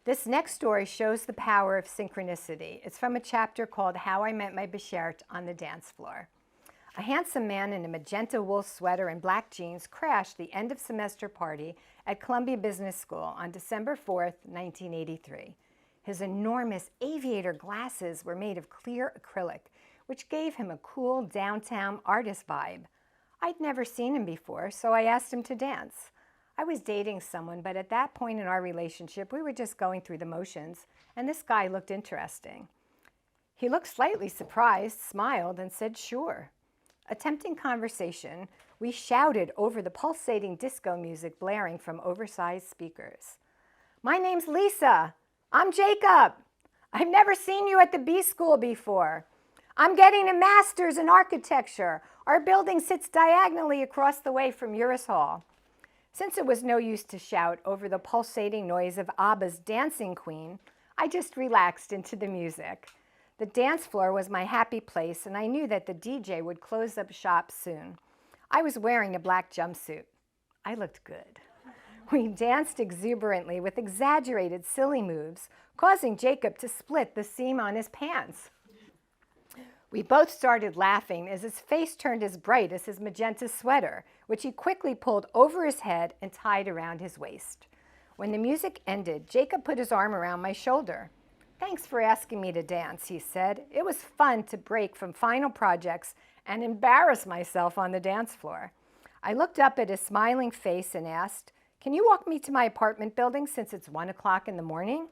This next story shows the power of synchronicity. It's from a chapter called How I Met My Beshert on the Dance Floor. A handsome man in a magenta wool sweater and black jeans crashed the end-of-semester party at Columbia Business School on December 4th, 1983. His enormous aviator glasses were made of clear acrylic, which gave him a cool downtown artist vibe. I'd never seen him before, so I asked him to dance. I was dating someone, but at that point in our relationship, we were just going through the motions, and this guy looked interesting. He looked slightly surprised, smiled, and said, "Sure." Attempting conversation, we shouted over the pulsating disco music blaring from oversized speakers. "My name's Lisa. I'm Jacob. I've never seen you at the B School before. I'm getting a master's in architecture. Our building sits diagonally across the way from yours hall." Since it was no use to shout over the pulsating noise of ABBA's Dancing Queen, I just relaxed into the music. The dance floor was my happy place, and I knew that the DJ would close up shop soon. I was wearing a black jumpsuit. I looked good. We danced exuberantly with exaggerated, silly moves, causing Jacob to split the seam on his pants. We both started laughing as his face turned as bright as his magenta sweater, which he quickly pulled over his head and tied around his waist. When the music ended, Jacob put his arm around my shoulder. "Thanks for asking me to dance," he said. "It was fun to break from final projects and embarrass myself on the dance floor." I looked up at his smiling face and asked, "Can you walk me to my apartment building since it's 1 o'clock in the morning?"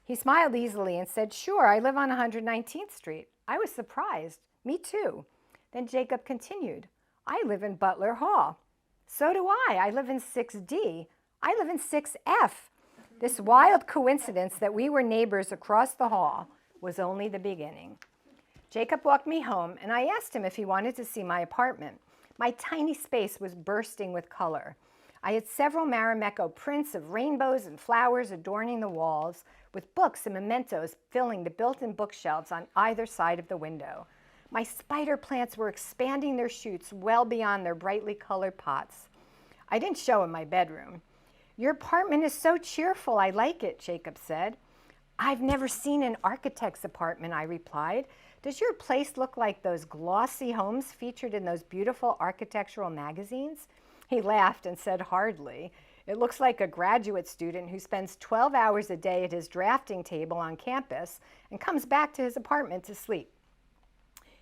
He smiled easily and said, "Sure, I live on 119th Street. I was surprised. "Me too." Then Jacob continued, "I live in Butler Hall." "So do I. I live in 6D. I live in 6F. This wild coincidence that we were neighbors across the hall was only the beginning. Jacob walked me home, and I asked him if he wanted to see my apartment. My tiny space was bursting with color. I had several Marimekko prints of rainbows and flowers adorning the walls, with books and mementos filling the built-in bookshelves on either side of the window. My spider plants were expanding their shoots well beyond their brightly colored pots. I didn't show him my bedroom. "Your apartment is so cheerful, I like it," Jacob said. "I've never seen an architect's apartment," I replied. "Does your place look like those glossy homes featured in those beautiful architectural magazines?" He laughed and said, "Hardly. It looks like a graduate student who spends 12 hours a day at his drafting table on campus and comes back to his apartment to sleep."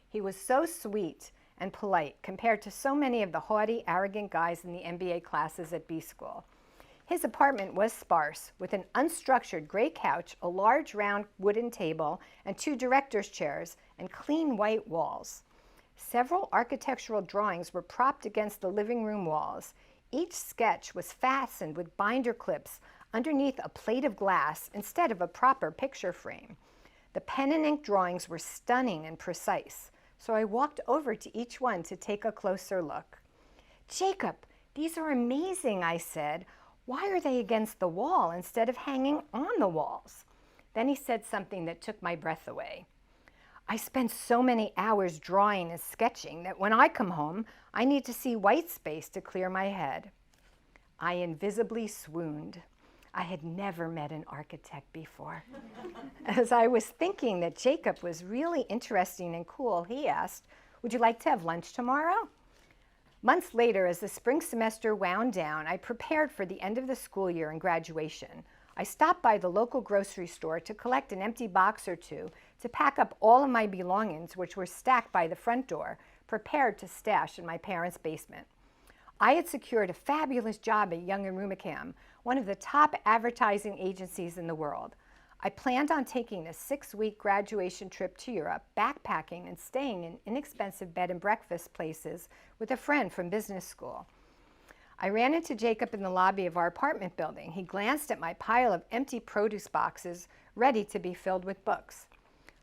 He was so sweet and polite compared to so many of the haughty, arrogant guys in the MBA classes at B School. His apartment was sparse, with an unstructured gray couch, a large round wooden table, and 2 director's chairs, and clean white walls. Several architectural drawings were propped against the living room walls. Each sketch was fastened with binder clips underneath a plate of glass instead of a proper picture frame. The pen and ink drawings were stunning and precise, so I walked over to each one to take a closer look. "Jacob, these are amazing," I said. "Why are they against the wall instead of hanging on the walls?" Then he said something that took my breath away. "I spend so many hours drawing and sketching that when I come home, I need to see white space to clear my head." I invisibly swooned. I had never met an architect before. As I was thinking that Jacob was really interesting and cool, he asked, "Would you like to have lunch tomorrow?" Months later, as the spring semester wound down, I prepared for the end of the school year and graduation. I stopped by the local grocery store to collect an empty box or two to pack up all of my belongings, which were stacked by the front door, prepared to stash in my parents' basement. I had secured a fabulous job at Young & Rumacam, one of the top advertising agencies in the world. I planned on taking a 6-week graduation trip to Europe, backpacking and staying in inexpensive bed and breakfast places with a friend from business school. I ran into Jacob in the lobby of our apartment building. He glanced at my pile of empty produce boxes ready to be filled with books.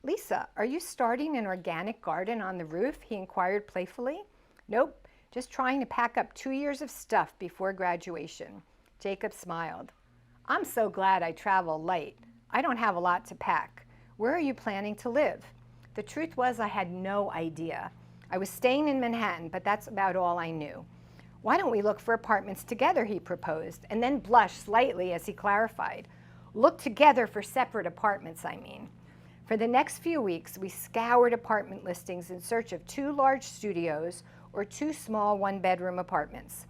"Lisa, are you starting an organic garden on the roof?" he inquired playfully. "Nope, just trying to pack up 2 years of stuff before graduation." Jacob smiled. "I'm so glad I travel light. I don't have a lot to pack. Where are you planning to live?" The truth was I had no idea. I was staying in Manhattan, but that's about all I knew. "Why don't we look for apartments together?" he proposed, and then blushed slightly as he clarified. Look together for separate apartments, I mean. For the next few weeks, we scoured apartment listings in search of 2 large studios or 2 small one-bedroom apartments.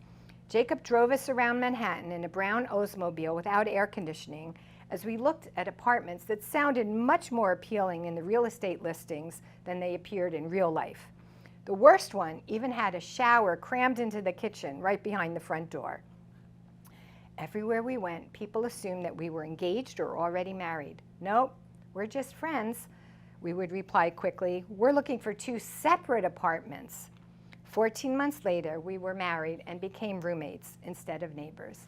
Jacob drove us around Manhattan in a brown Oldsmobile without air conditioning as we looked at apartments that sounded much more appealing in the real estate listings than they appeared in real life. The worst one even had a shower crammed into the kitchen right behind the front door. Everywhere we went, people assumed that we were engaged or already married. Nope, we're just friends, we would reply quickly. We're looking for 2 separate apartments. 14 months later, we were married and became roommates instead of neighbors.